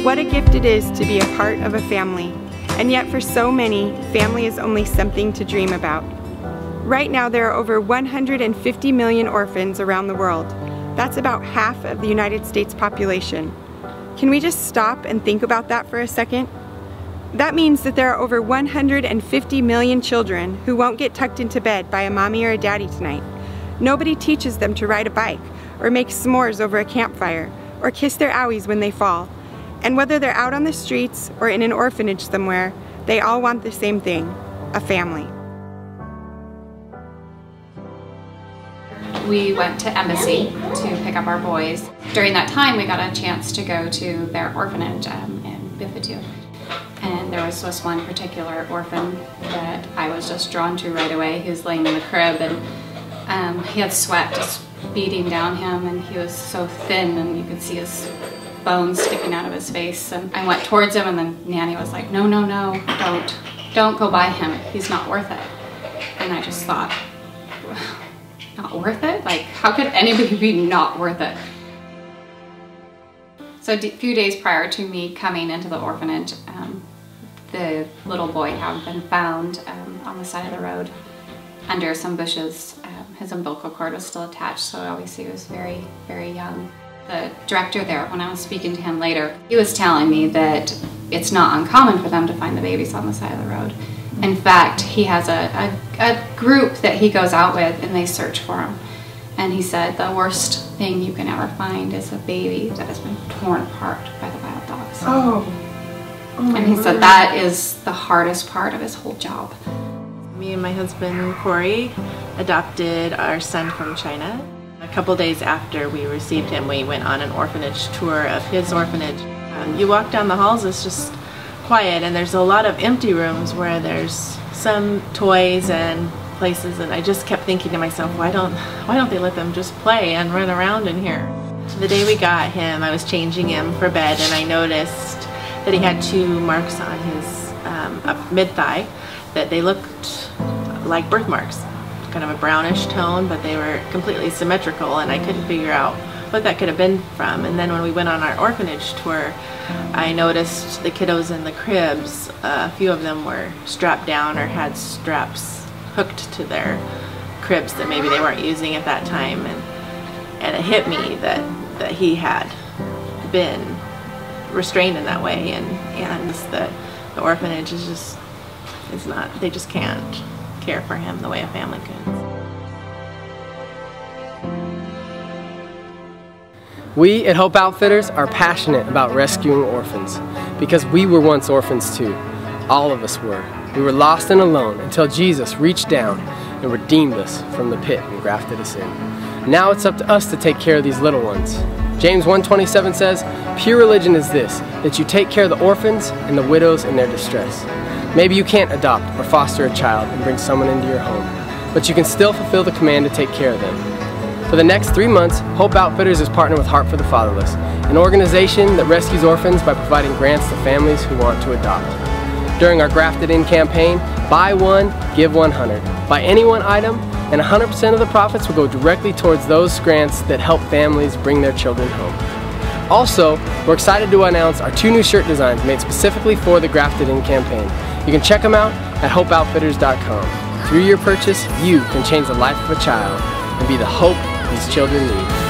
What a gift it is to be a part of a family. And yet for so many, family is only something to dream about. Right now there are over 150 million orphans around the world. That's about half of the United States population. Can we just stop and think about that for a second? That means that there are over 150 million children who won't get tucked into bed by a mommy or a daddy tonight. Nobody teaches them to ride a bike, or make s'mores over a campfire, or kiss their owies when they fall. And whether they're out on the streets or in an orphanage somewhere, they all want the same thing, a family. We went to Embassy to pick up our boys. During that time, we got a chance to go to their orphanage in Bifitu. And there was this one particular orphan that I was just drawn to right away. He was laying in the crib and he had sweat just beating down him, and he was so thin and you could see his bones sticking out of his face. And I went towards him and then Nanny was like, no, no, no, don't go by him. He's not worth it. And I just thought, not worth it? Like, how could anybody be not worth it? So a few days prior to me coming into the orphanage, the little boy had been found on the side of the road under some bushes. His umbilical cord was still attached, so obviously he was very, very young. The director there, when I was speaking to him later, he was telling me that it's not uncommon for them to find the babies on the side of the road. In fact, he has a group that he goes out with and they search for him. And he said the worst thing you can ever find is a baby that has been torn apart by the wild dogs. And he said that is the hardest part of his whole job. Me and my husband, Corey, adopted our son from China. A couple days after we received him, we went on an orphanage tour of his orphanage. You walk down the halls, it's just quiet, and there's a lot of empty rooms where there's some toys and places, and I just kept thinking to myself, why don't they let them just play and run around in here? The day we got him, I was changing him for bed, and I noticed that he had 2 marks on his mid-thigh that they looked like birthmarks. Kind of a brownish tone, but they were completely symmetrical, and I couldn't figure out what that could have been from. And then when we went on our orphanage tour, I noticed the kiddos in the cribs, a few of them were strapped down or had straps hooked to their cribs that maybe they weren't using at that time, and it hit me that he had been restrained in that way, and the orphanage is not, they just can't care for him the way a family could. We at Hope Outfitters are passionate about rescuing orphans because we were once orphans too. All of us were. We were lost and alone until Jesus reached down and redeemed us from the pit and grafted us in. Now it's up to us to take care of these little ones. James 1:27 says, "Pure religion is this, that you take care of the orphans and the widows in their distress." Maybe you can't adopt or foster a child and bring someone into your home, but you can still fulfill the command to take care of them. For the next 3 months, Hope Outfitters is partnered with Heart for the Fatherless, an organization that rescues orphans by providing grants to families who want to adopt. During our Grafted In campaign, buy one, give 100. Buy any one item, and 100% of the profits will go directly towards those grants that help families bring their children home. Also, we're excited to announce our 2 new shirt designs made specifically for the Grafted In campaign. You can check them out at hopeoutfitters.com. Through your purchase, you can change the life of a child and be the hope these children need.